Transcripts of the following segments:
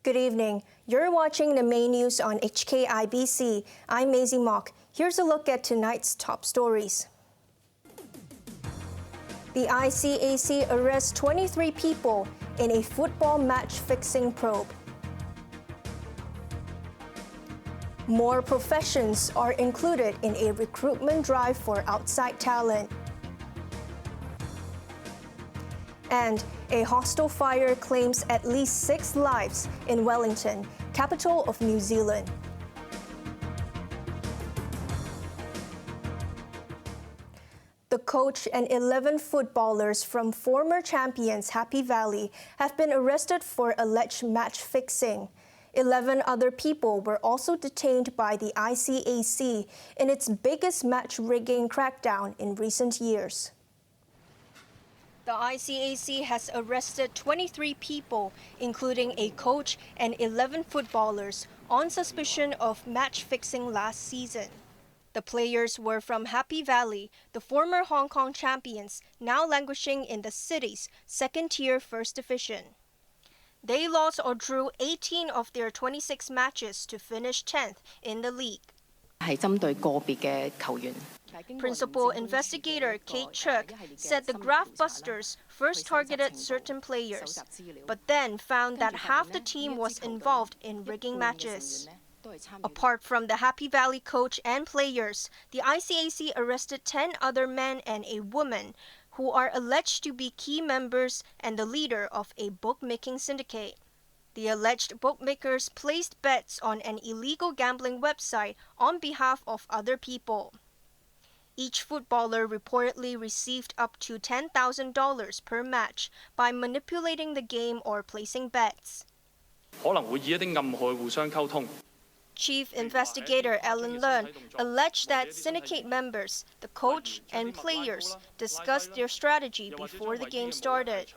Good evening. You're watching the main news on HKIBC. I'm Maisy Mok. Here's a look at tonight's top stories. The ICAC arrests 23 people in a football match-fixing probe. More professions are included in a recruitment drive for outside talent. And a hostel fire claims at least 6 lives in Wellington, capital of New Zealand. The coach and 11 footballers from former champions Happy Valley have been arrested for alleged match fixing. 11 other people were also detained by the ICAC in its biggest match rigging crackdown in recent years. The ICAC has arrested 23 people, including a coach and 11 footballers, on suspicion of match fixing last season. The players were from Happy Valley, the former Hong Kong champions, now languishing in the city's second-tier First Division. They lost or drew 18 of their 26 matches to finish 10th in the league. Principal investigator Kate Chuk said the Graph Busters first targeted certain players, but then found that half the team was involved in rigging matches. Apart from the Happy Valley coach and players, the ICAC arrested 10 other men and a woman who are alleged to be key members and the leader of a bookmaking syndicate. The alleged bookmakers placed bets on an illegal gambling website on behalf of other people. Each footballer reportedly received up to $10,000 per match by manipulating the game or placing bets. Chief Investigator Ellen Learn alleged that syndicate members, the coach, and players discussed their strategy before the game started.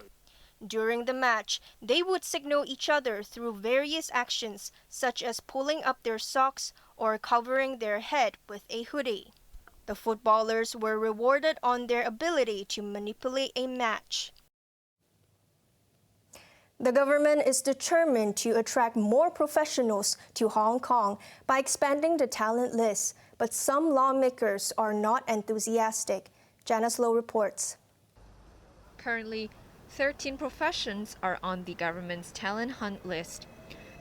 During the match, they would signal each other through various actions, such as pulling up their socks or covering their head with a hoodie. The footballers were rewarded on their ability to manipulate a match. The government is determined to attract more professionals to Hong Kong by expanding the talent list, but some lawmakers are not enthusiastic. Janice Low reports. Currently, 13 professions are on the government's talent hunt list,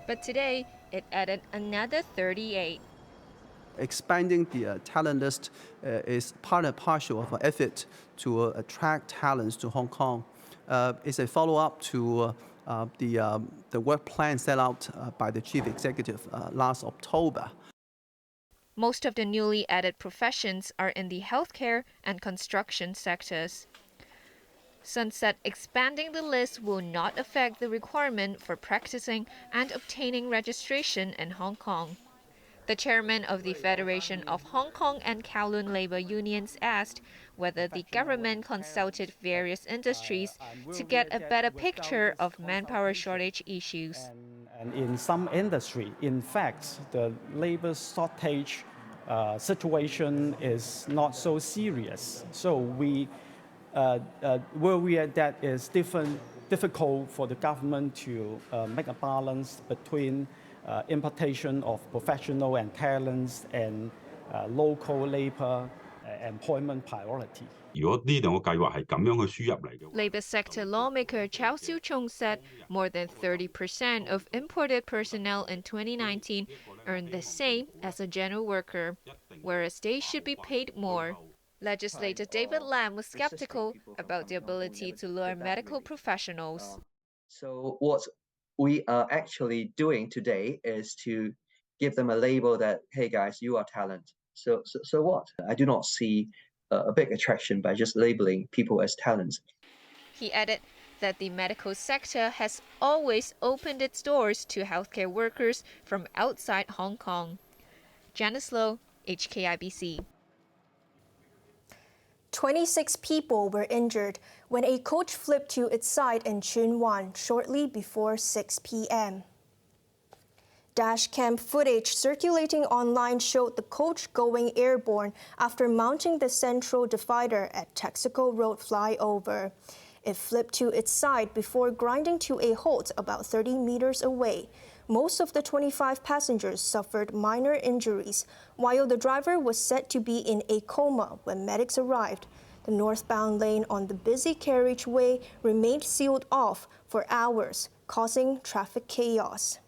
but today it added another 38. Expanding the talent list is part and parcel of an effort to attract talents to Hong Kong. It's a follow-up to the work plan set out by the chief executive last October. Most of the newly added professions are in the healthcare and construction sectors. Sun said expanding the list will not affect the requirement for practicing and obtaining registration in Hong Kong. The chairman of the Federation of Hong Kong and Kowloon Labour Unions asked whether the government consulted various industries to get a better picture of manpower shortage issues. And in some industry, in fact, the labor shortage situation is not so serious. So where we are, that is difficult for the government to make a balance between importation of professional and talents and local labor employment priority. Labour sector lawmaker Chow Siu Chung said more than 30% of imported personnel in 2019 earned the same as a general worker, whereas they should be paid more. Legislator David Lam was skeptical about the ability to lure medical professionals. So what we are actually doing today is to give them a label that, hey guys, you are talent. So what? I do not see a big attraction by just labeling people as talents. He added that the medical sector has always opened its doors to healthcare workers from outside Hong Kong. Janice Low, HKIBC. 26 people were injured when a coach flipped to its side in Tsuen Wan shortly before 6 p.m. Dashcam footage circulating online showed the coach going airborne after mounting the central divider at Texaco Road flyover. It flipped to its side before grinding to a halt about 30 meters away. Most of the 25 passengers suffered minor injuries, while the driver was said to be in a coma when medics arrived. The northbound lane on the busy carriageway remained sealed off for hours, causing traffic chaos.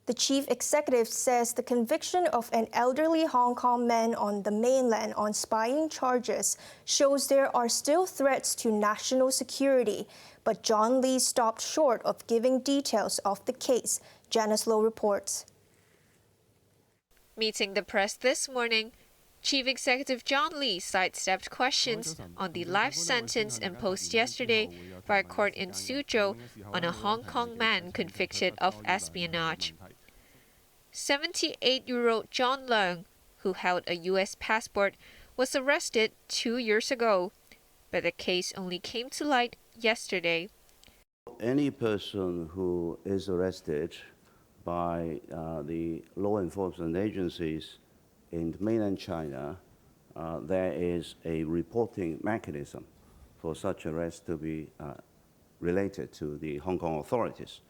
The chief executive says the conviction of an elderly Hong Kong man on the mainland on spying charges shows there are still threats to national security. But John Lee stopped short of giving details of the case. Janice Low reports. Meeting the press this morning, Chief Executive John Lee sidestepped questions on the life sentence imposed yesterday by a court in Suzhou on a Hong Kong man convicted of espionage. 78-year-old John Leung, who held a U.S. passport, was arrested 2 years ago, but the case only came to light yesterday. Any person who is arrested by the law enforcement agencies in mainland China, there is a reporting mechanism for such arrest to be related to the Hong Kong authorities.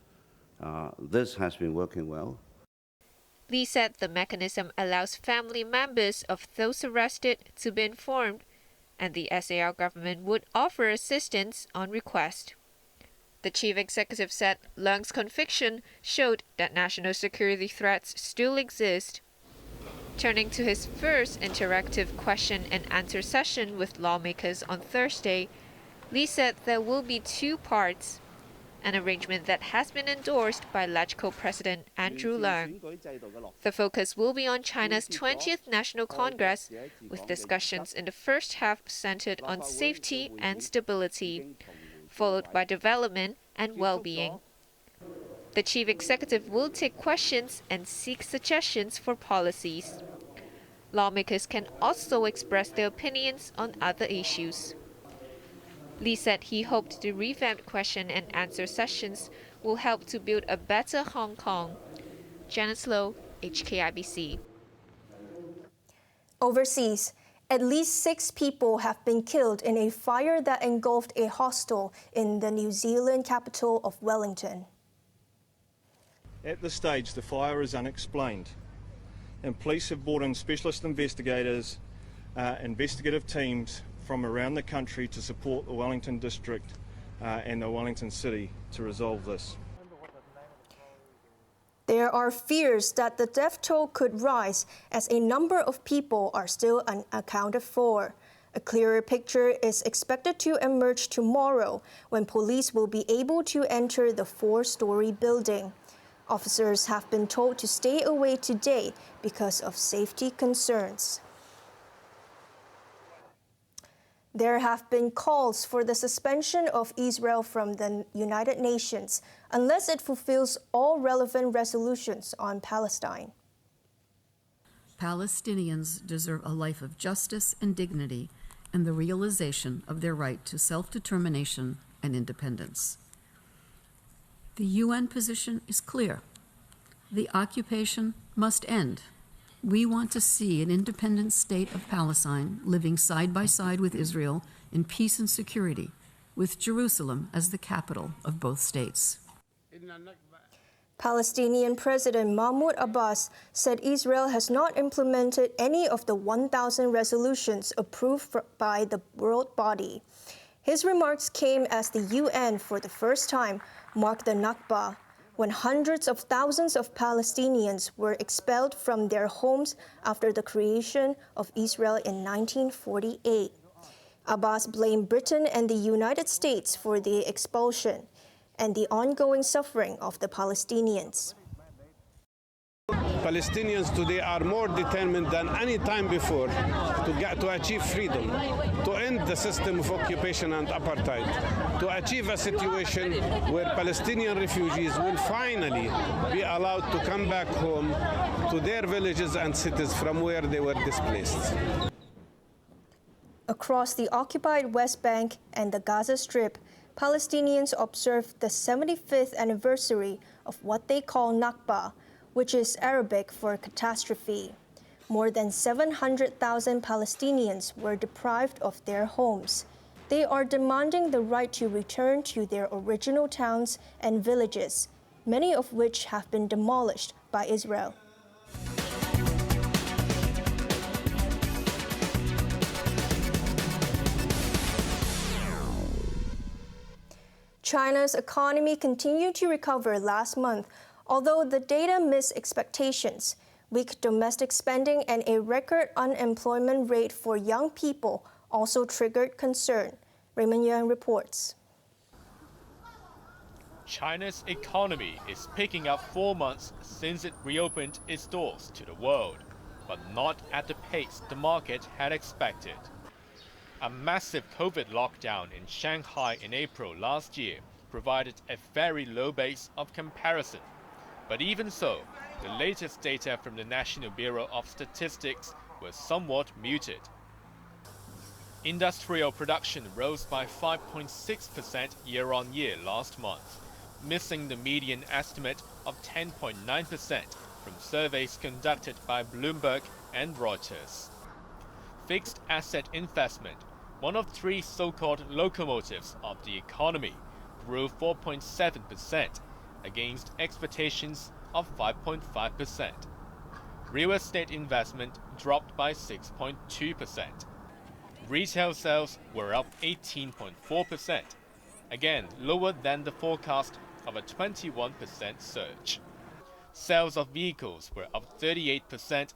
This has been working well. Lee said the mechanism allows family members of those arrested to be informed, and the SAR government would offer assistance on request. The chief executive said Leung's conviction showed that national security threats still exist. Turning to his first interactive question and answer session with lawmakers on Thursday, Lee said there will be 2 parts, an arrangement that has been endorsed by LegCo President Andrew Leung. The focus will be on China's 20th National Congress, with discussions in the first half centered on safety and stability, followed by development and well-being. The chief executive will take questions and seek suggestions for policies. Lawmakers can also express their opinions on other issues. Lee said he hoped the revamped question and answer sessions will help to build a better Hong Kong. Janice Low, HKIBC. Overseas, at least 6 people have been killed in a fire that engulfed a hostel in the New Zealand capital of Wellington. At this stage, the fire is unexplained, and police have brought in specialist investigators, investigative teams from around the country to support the Wellington district and the Wellington city to resolve this. There are fears that the death toll could rise as a number of people are still unaccounted for. A clearer picture is expected to emerge tomorrow when police will be able to enter the 4-story building. Officers have been told to stay away today because of safety concerns. There have been calls for the suspension of Israel from the United Nations unless it fulfills all relevant resolutions on Palestine. Palestinians deserve a life of justice and dignity and the realization of their right to self-determination and independence. The UN position is clear. The occupation must end. We want to see an independent state of Palestine living side by side with Israel in peace and security, with Jerusalem as the capital of both states. Palestinian President Mahmoud Abbas said Israel has not implemented any of the 1,000 resolutions approved by the world body. His remarks came as the UN, for the first time, marked the Nakba, when hundreds of thousands of Palestinians were expelled from their homes after the creation of Israel in 1948. Abbas blamed Britain and the United States for the expulsion and the ongoing suffering of the Palestinians. Palestinians today are more determined than any time before to achieve freedom, to end the system of occupation and apartheid, to achieve a situation where Palestinian refugees will finally be allowed to come back home to their villages and cities from where they were displaced. Across the occupied West Bank and the Gaza Strip, Palestinians observed the 75th anniversary of what they call Nakba, which is Arabic for catastrophe. More than 700,000 Palestinians were deprived of their homes. They are demanding the right to return to their original towns and villages, many of which have been demolished by Israel. China's economy continued to recover last month, although the data missed expectations. Weak domestic spending and a record unemployment rate for young people also triggered concern. Raymond Yang reports. China's economy is picking up 4 months since it reopened its doors to the world, but not at the pace the market had expected. A massive COVID lockdown in Shanghai in April last year provided a very low base of comparison. But even so, the latest data from the National Bureau of Statistics was somewhat muted. Industrial production rose by 5.6% year-on-year last month, missing the median estimate of 10.9% from surveys conducted by Bloomberg and Reuters. Fixed asset investment, one of 3 so-called locomotives of the economy, grew 4.7% against expectations of 5.5%. Real estate investment dropped by 6.2%. Retail sales were up 18.4%, again lower than the forecast of a 21% surge. Sales of vehicles were up 38%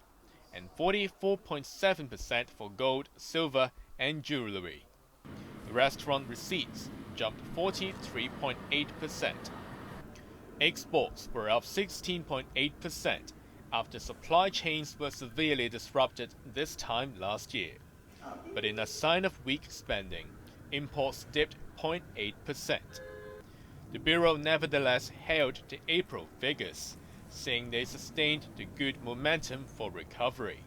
and 44.7% for gold, silver, and jewelry. Restaurant receipts jumped 43.8%. Exports were up 16.8% after supply chains were severely disrupted this time last year. But in a sign of weak spending, imports dipped 0.8%. The Bureau nevertheless hailed the April figures, saying they sustained the good momentum for recovery.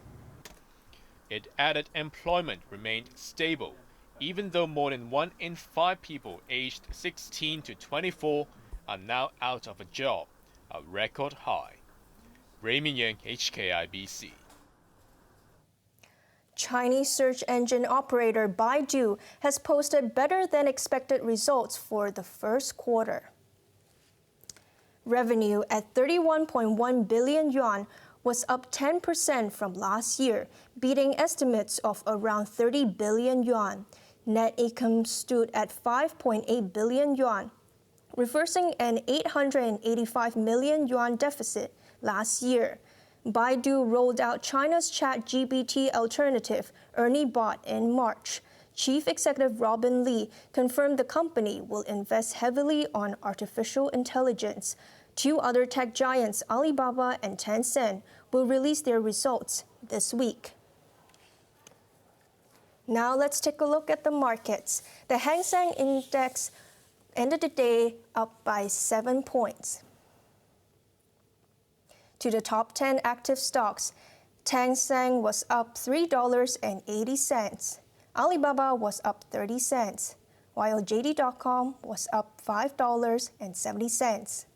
It added employment remained stable, even though more than 1 in 5 people aged 16 to 24 are now out of a job, a record high. Raymond Yang, HKIBC. Chinese search engine operator Baidu has posted better than expected results for the first quarter. Revenue at 31.1 billion yuan was up 10% from last year, beating estimates of around 30 billion yuan. Net income stood at 5.8 billion yuan, reversing an 885 million yuan deficit last year. Baidu rolled out China's ChatGPT alternative, Ernie Bot, in March. Chief Executive Robin Li confirmed the company will invest heavily on artificial intelligence. 2 other tech giants, Alibaba and Tencent, will release their results this week. Now let's take a look at the markets. The Hang Seng Index ended the day up by 7 points. To the top 10 active stocks, Tencent was up $3.80. Alibaba was up 30 cents, while JD.com was up $5.70.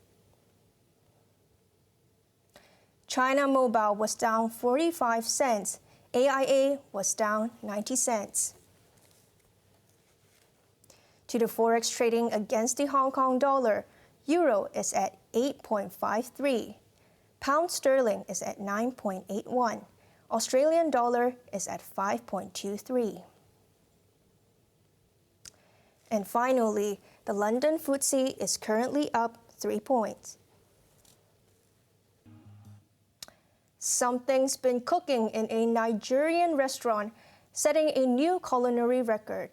China Mobile was down 45 cents. AIA was down 90 cents. To the forex trading against the Hong Kong dollar, euro is at 8.53. Pound sterling is at 9.81. Australian dollar is at 5.23. And finally, the London FTSE is currently up 3 points. Something's been cooking in a Nigerian restaurant, setting a new culinary record.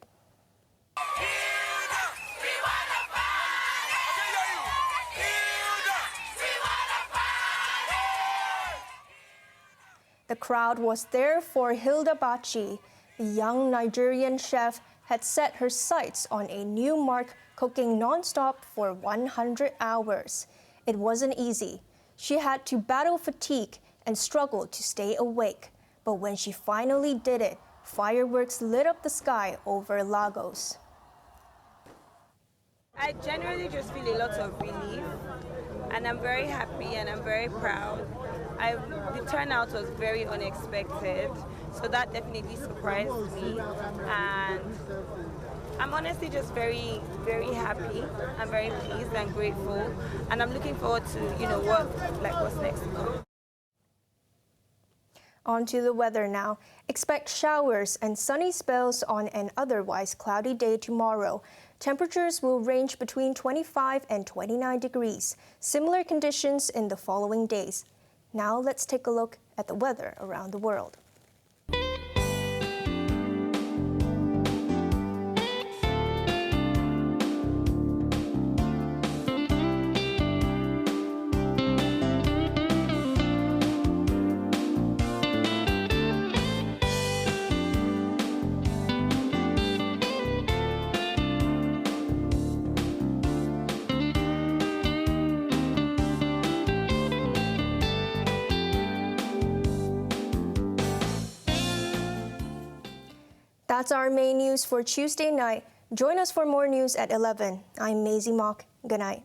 The crowd was there for Hilda Bachi. The young Nigerian chef had set her sights on a new mark, cooking non-stop for 100 hours. It wasn't easy. She had to battle fatigue and struggled to stay awake. But when she finally did it, fireworks lit up the sky over Lagos. I genuinely just feel a lot of relief, and I'm very happy and I'm very proud. The turnout was very unexpected, so that definitely surprised me. And I'm honestly just very, very happy. I'm very pleased and grateful, and I'm looking forward to, what's next to come. On to the weather now. Expect showers and sunny spells on an otherwise cloudy day tomorrow. Temperatures will range between 25 and 29 degrees. Similar conditions in the following days. Now let's take a look at the weather around the world. That's our main news for Tuesday night. Join us for more news at 11. I'm Maisy Mok. Good night.